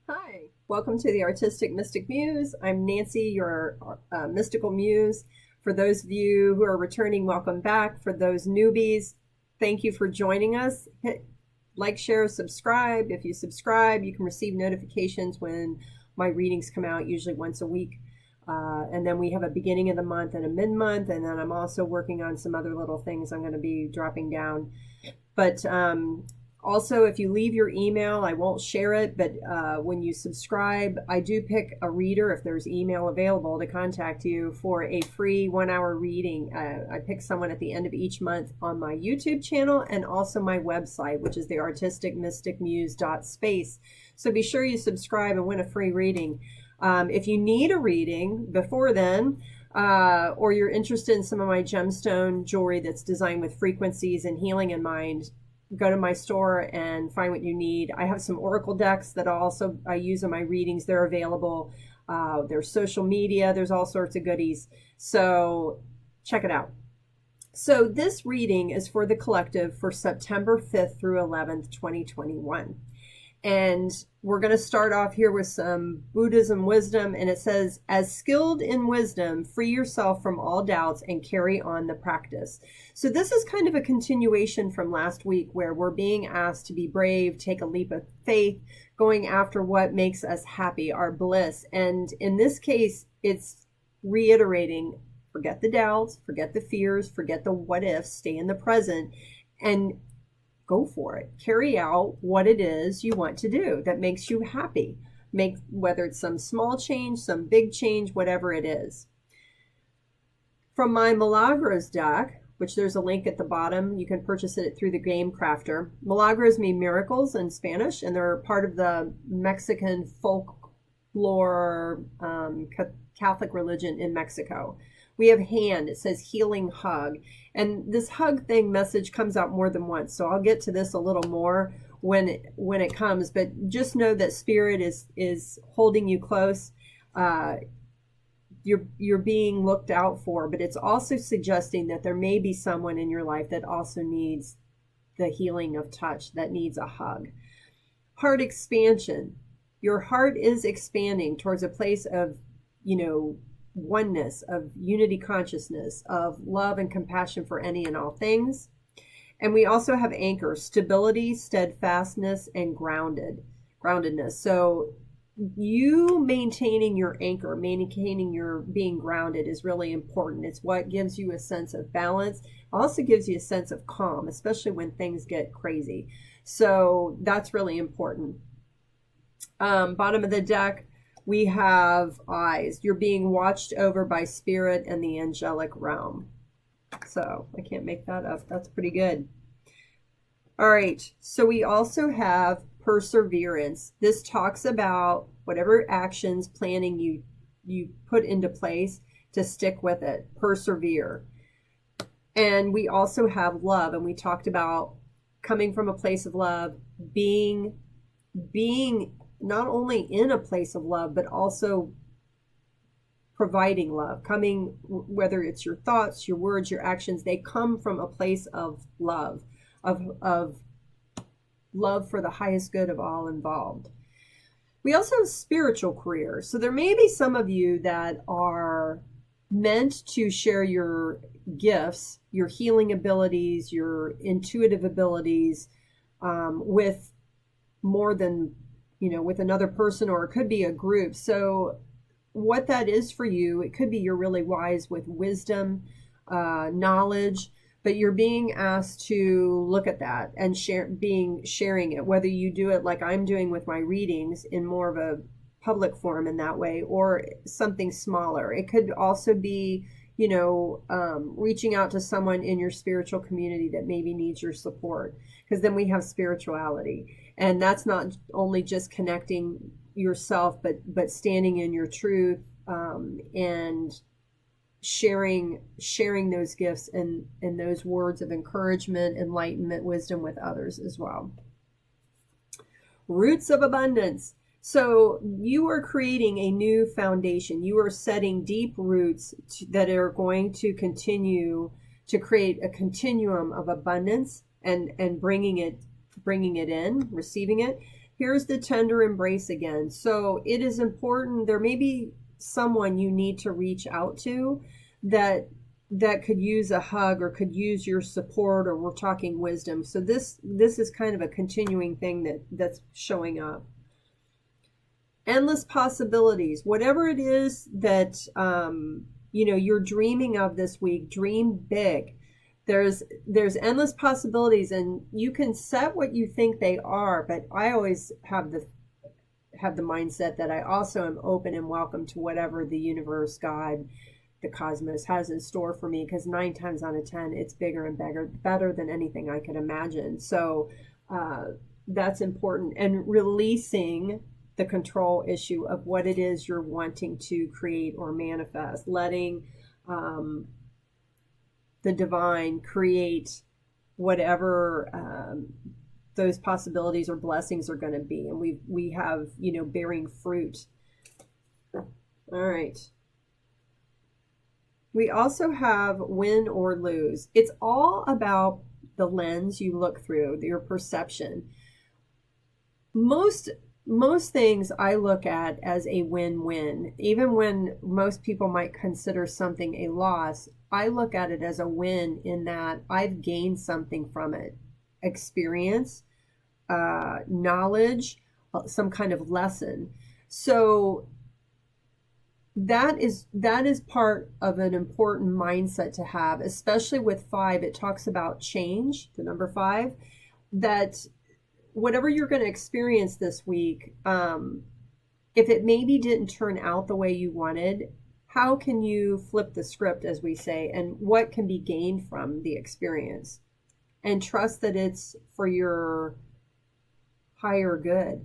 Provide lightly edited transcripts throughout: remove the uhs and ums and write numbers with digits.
Hi, welcome to the Artistic Mystic Muse. I'm Nancy, your mystical muse. For those of you who are returning, welcome back. For those newbies, thank you for joining us. Hit like, share, subscribe. If you subscribe, you can receive notifications when my readings come out, usually once a week. And then we have a beginning of the month and a mid-month, and then I'm also working on some other little things I'm going to be dropping down. But also, if you leave your email, I won't share it, but when you subscribe, I do pick a reader if there's email available to contact you for a free 1-hour reading. I pick someone at the end of each month on my YouTube channel and also my website, which is the artisticmysticmuse.space. So be sure you subscribe and win a free reading. If you need a reading before then, or you're interested in some of my gemstone jewelry that's designed with frequencies and healing in mind, go to my store and find what you need. I have some oracle decks that I use in my readings. They're available. There's social media. There's all sorts of goodies. So check it out. So this reading is for the collective for September 5th through 11th, 2021. And we're going to start off here with some Buddhism wisdom. And it says, as skilled in wisdom, free yourself from all doubts and carry on the practice. So this is kind of a continuation from last week where we're being asked to be brave, take a leap of faith, going after what makes us happy, our bliss. And in this case, it's reiterating, forget the doubts, forget the fears, forget the what ifs, stay in the present, and go for it. Carry out what it is you want to do that makes you happy. Whether it's some small change, some big change, whatever it is. From my Milagros deck, which there's a link at the bottom, you can purchase it through the Game Crafter. Milagros mean miracles in Spanish, and they're part of the Mexican folklore Catholic religion in Mexico. We have hand, it says healing hug. And this hug thing message comes out more than once. So I'll get to this a little more when it comes. But just know that spirit is holding you close. You're being looked out for. But it's also suggesting that there may be someone in your life that also needs the healing of touch, that needs a hug. Heart expansion. Your heart is expanding towards a place of, oneness, of unity consciousness, of love and compassion for any and all things. And we also have anchor, stability, steadfastness, and groundedness. So you maintaining your anchor, maintaining your being grounded is really important. It's what gives you a sense of balance. Also gives you a sense of calm, especially when things get crazy. So that's really important. Bottom of the deck, we have eyes. You're being watched over by spirit and the angelic realm. So I can't make that up. That's pretty good. All right. So we also have perseverance. This talks about whatever actions, planning you put into place to stick with it. Persevere. And we also have love. And we talked about coming from a place of love, being not only in a place of love, but also providing love, coming, whether it's your thoughts, your words, your actions, they come from a place of love, of love for the highest good of all involved. We also have spiritual career. So there may be some of you that are meant to share your gifts, your healing abilities, your intuitive abilities, with more than with another person, or it could be a group. So what that is for you, it could be you're really wise with wisdom, knowledge, but you're being asked to look at that and sharing it, whether you do it like I'm doing with my readings in more of a public forum in that way, or something smaller. It could also be, reaching out to someone in your spiritual community that maybe needs your support, because then we have spirituality. And that's not only just connecting yourself, but standing in your truth, and sharing those gifts and those words of encouragement, enlightenment, wisdom with others as well. Roots of abundance. So you are creating a new foundation. You are setting deep roots that are going to continue to create a continuum of abundance and bringing it in, receiving it. Here's the tender embrace again. So it is important. There may be someone you need to reach out to that could use a hug or could use your support, or we're talking wisdom. So this is kind of a continuing thing that's showing up. Endless possibilities. Whatever it is that you're dreaming of this week, dream big. There's endless possibilities, and you can set what you think they are, but I always have the mindset that I also am open and welcome to whatever the universe, God, the cosmos has in store for me, because 9 times out of 10 it's bigger and better than anything I could imagine. So that's important. And releasing the control issue of what it is you're wanting to create or manifest, letting the divine create whatever those possibilities or blessings are going to be. And we have, bearing fruit. All right. We also have win or lose. It's all about the lens you look through, your perception. Most things I look at as a win-win. Even when most people might consider something a loss, I look at it as a win in that I've gained something from it. Experience, knowledge, some kind of lesson. So that is part of an important mindset to have, especially with 5. It talks about change, the number 5, that whatever you're going to experience this week, if it maybe didn't turn out the way you wanted, how can you flip the script, as we say, and what can be gained from the experience? And trust that it's for your higher good.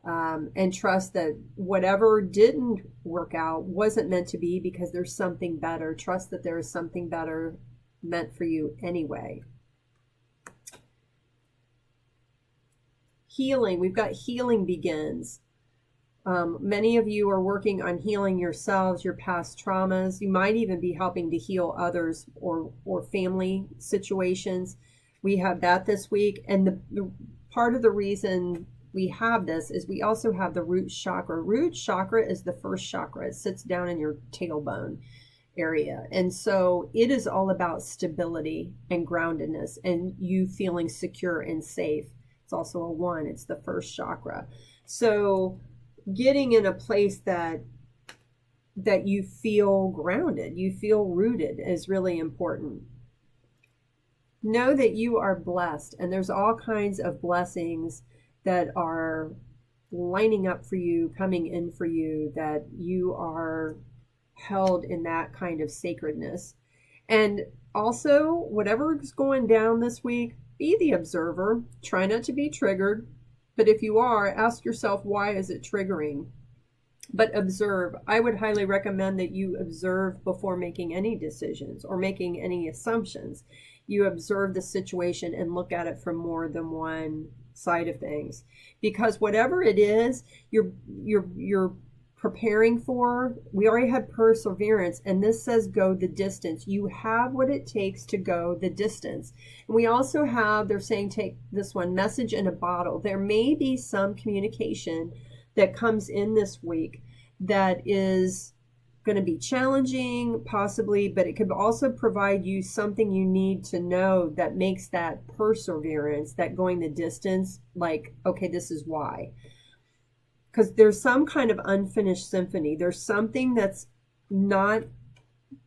And trust that whatever didn't work out wasn't meant to be, because there's something better. Trust that there is something better meant for you anyway. Healing. We've got healing begins. Many of you are working on healing yourselves, your past traumas. You might even be helping to heal others or family situations. We have that this week. And the part of the reason we have this is we also have the root chakra. Root chakra is the first chakra. It sits down in your tailbone area. And so it is all about stability and groundedness and you feeling secure and safe. It's also a 1. It's the first chakra. So getting in a place that you feel grounded, you feel rooted, is really important. Know that you are blessed, and there's all kinds of blessings that are lining up for you, coming in for you, that you are held in that kind of sacredness. And also, whatever is going down this week, be the observer. Try not to be triggered. But if you are, ask yourself, why is it triggering? But observe. I would highly recommend that you observe before making any decisions or making any assumptions. You observe the situation and look at it from more than one side of things. Because whatever it is you're preparing for, we already had perseverance, and this says go the distance. You have what it takes to go the distance. And we also have, they're saying, take this one, message in a bottle. There may be some communication that comes in this week that is going to be challenging, possibly, but it could also provide you something you need to know that makes that perseverance, that going the distance, like, okay, this is why. Because there's some kind of unfinished symphony. There's something that's not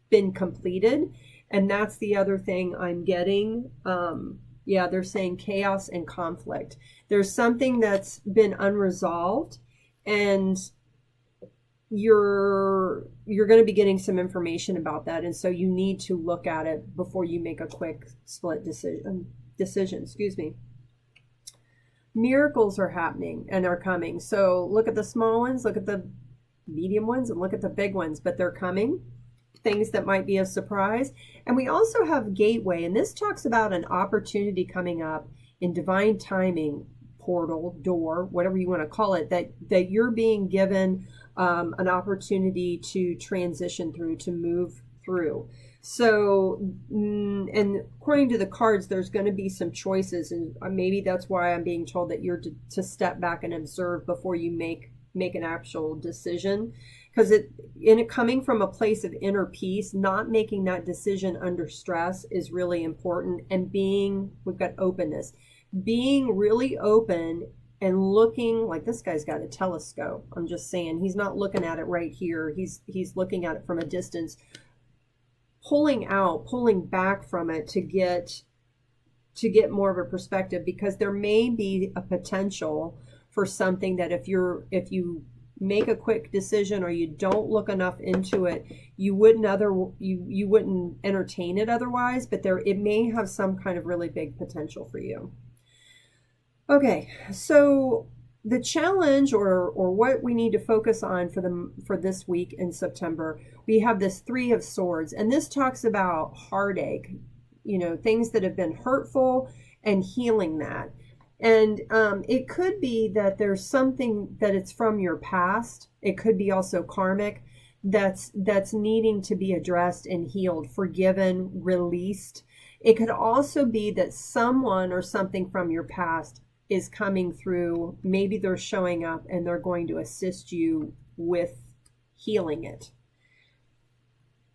been completed. And that's the other thing I'm getting. They're saying chaos and conflict. There's something that's been unresolved, and you're going to be getting some information about that. And so you need to look at it before you make a quick split decision. Miracles are happening and are coming. So look at the small ones, look at the medium ones, and look at the big ones, but they're coming. Things that might be a surprise. And we also have gateway, and this talks about an opportunity coming up in divine timing, portal, door, whatever you want to call it, that you're being given an opportunity to transition through, to move through. So, and according to the cards, there's going to be some choices, and maybe that's why I'm being told that you're to step back and observe before you make an actual decision, because it coming from a place of inner peace, not making that decision under stress is really important. And we've got openness, being really open and looking, like this guy's got a telescope. I'm just saying, he's not looking at it right here. He's looking at it from a distance, pulling back from it to get more of a perspective, because there may be a potential for something that if you make a quick decision or you don't look enough into it, you wouldn't entertain it otherwise, but it may have some kind of really big potential for you. Okay, so the challenge or what we need to focus on for this week in September, we have this 3 of Swords, and this talks about heartache, things that have been hurtful and healing that. And it could be that there's something that it's from your past. It could be also karmic that's needing to be addressed and healed, forgiven, released. It could also be that someone or something from your past is coming through. Maybe they're showing up and they're going to assist you with healing it.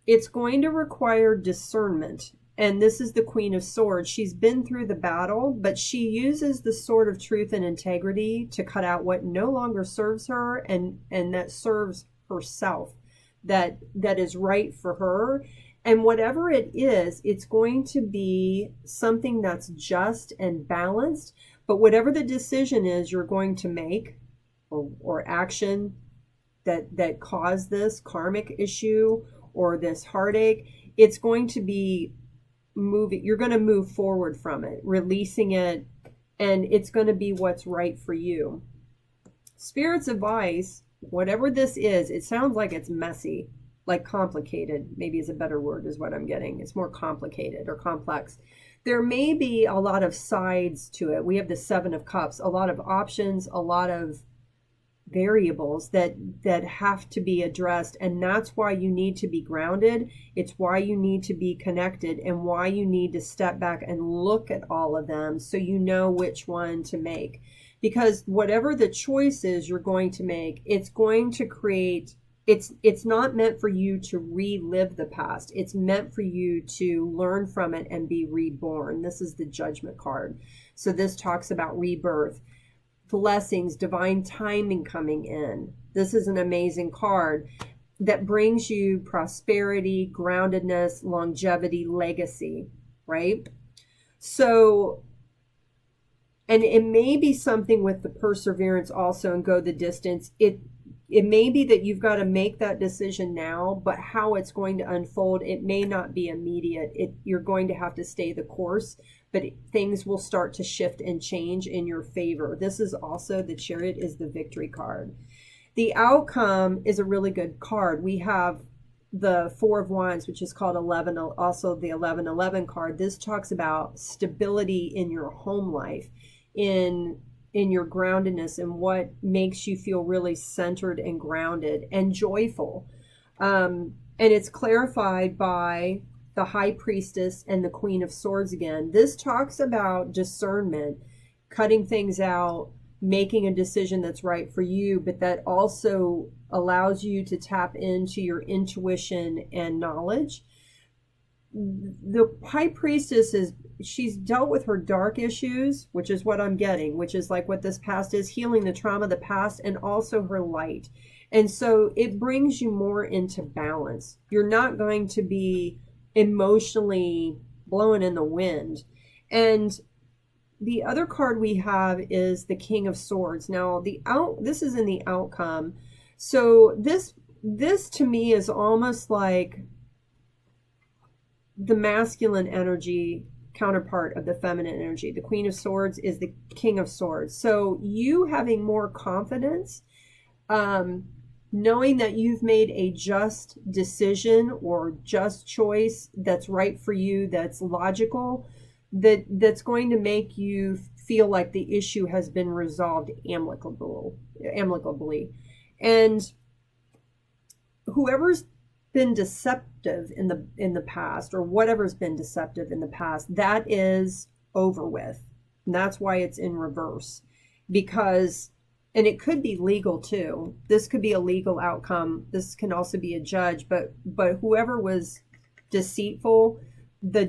It's going to require discernment. And this is the Queen of Swords. She's been through the battle, but she uses the sword of truth and integrity to cut out what no longer serves her and that serves herself, that is right for her. And whatever it is, it's going to be something that's just and balanced. But whatever the decision is you're going to make or action that caused this karmic issue or this heartache, it's going to be moving. You're going to move forward from it, releasing it, and it's going to be what's right for you. Spirit's advice, whatever this is, it sounds like it's messy, like complicated, maybe is a better word, is what I'm getting. It's more complicated or complex. There may be a lot of sides to it. We have the 7 of Cups, a lot of options, a lot of variables that have to be addressed, and that's why you need to be grounded. It's why you need to be connected, and why you need to step back and look at all of them so you know which one to make. Because whatever the choice is you're going to make, it's going to create, it's not meant for you to relive the past. It's meant for you to learn from it and be reborn. This is the Judgment card. So this talks about rebirth, blessings, divine timing coming in. This is an amazing card that brings you prosperity, groundedness, longevity, legacy, right? So, and it may be something with the perseverance also and go the distance. It may be that you've got to make that decision now, but how it's going to unfold, it may not be immediate. You're going to have to stay the course, but things will start to shift and change in your favor. This is also, the Chariot is the Victory card. The Outcome is a really good card. We have the 4 of Wands, which is called 11, also the 1111 card. This talks about stability in your home life, in your groundedness, and what makes you feel really centered and grounded and joyful. And it's clarified by the High Priestess and the Queen of Swords again. This talks about discernment, cutting things out, making a decision that's right for you, but that also allows you to tap into your intuition and knowledge. The High Priestess she's dealt with her dark issues, which is what I'm getting, which is like what this past is, healing the trauma of the past, and also her light. And so it brings you more into balance. You're not going to be emotionally blowing in the wind. And the other card we have is the King of Swords. Now, this is in the Outcome. So this to me is almost like the masculine energy counterpart of the feminine energy. The Queen of Swords is the King of Swords. So you having more confidence, knowing that you've made a just decision or just choice that's right for you, that's logical, that's going to make you feel like the issue has been resolved amicably. And whoever's been deceptive in the past, or whatever's been deceptive in the past, that is over with. And that's why it's in reverse. Because, and it could be legal too. This could be a legal outcome. This can also be a judge, but whoever was deceitful, their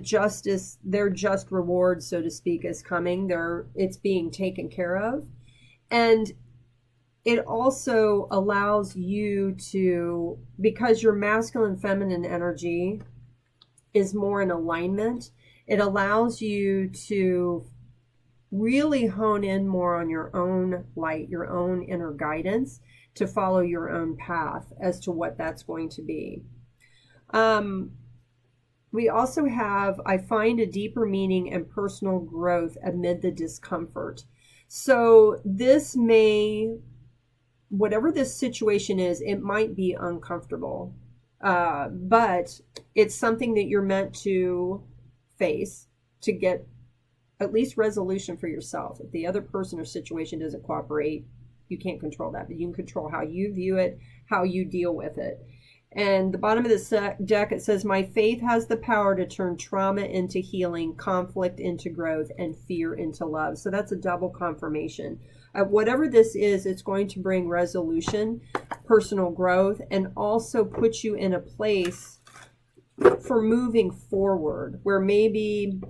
just reward, so to speak, is coming. It's being taken care of. And it also allows you to, because your masculine feminine energy is more in alignment, it allows you to really hone in more on your own light, your own inner guidance, to follow your own path as to what that's going to be. We also have, I find a deeper meaning and personal growth amid the discomfort. So this may, whatever this situation is, it might be uncomfortable, but it's something that you're meant to face to get at least resolution for yourself. If the other person or situation doesn't cooperate, you can't control that, but you can control how you view it, how you deal with it. And the bottom of this deck, it says, my faith has the power to turn trauma into healing, conflict into growth, and fear into love. So that's a double confirmation. Whatever this is, it's going to bring resolution, personal growth, and also put you in a place for moving forward where maybe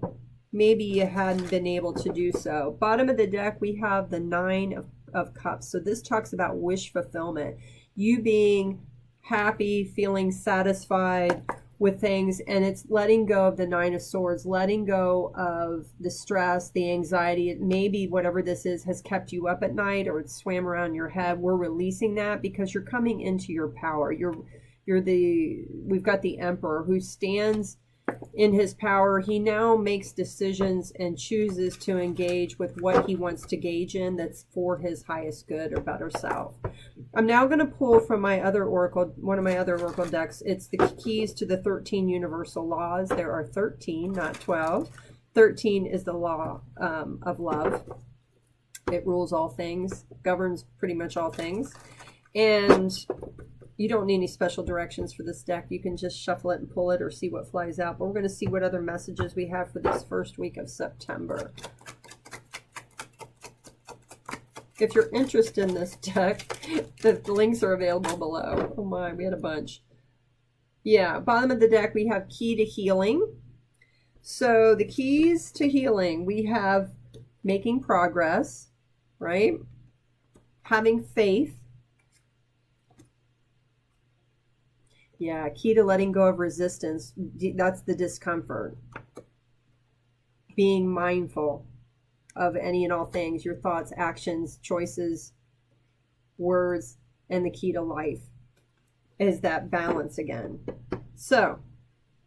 you hadn't been able to do so. Bottom of the deck, we have the Nine of Cups. So this talks about wish fulfillment. You being happy, feeling satisfied with things, and it's letting go of the Nine of Swords, letting go of the stress, the anxiety. Maybe whatever this is has kept you up at night, or it swam around your head. We're releasing that because you're coming into your power. We've got the Emperor who stands in his power. He now makes decisions and chooses to engage with what he wants to gauge in that's for his highest good or better self. I'm now going to pull from my other oracle, one of my other oracle decks. It's the keys to the 13 universal laws. There are 13, not 12. 13 is the law of love. It rules all things, governs pretty much all things. And you don't need any special directions for this deck. You can just shuffle it and pull it or see what flies out. But we're going to see what other messages we have for this first week of September. If you're interested in this deck, the links are available below. Oh my, we had a bunch. Yeah, bottom of the deck, we have key to healing. So the keys to healing, we have making progress, right? Having faith. Yeah, key to letting go of resistance. That's the discomfort. Being mindful of any and all things, your thoughts, actions, choices, words, and the key to life is that balance again. So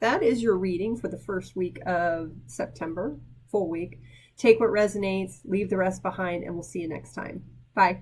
that is your reading for the first week of September, full week. Take what resonates, leave the rest behind, and we'll see you next time. Bye.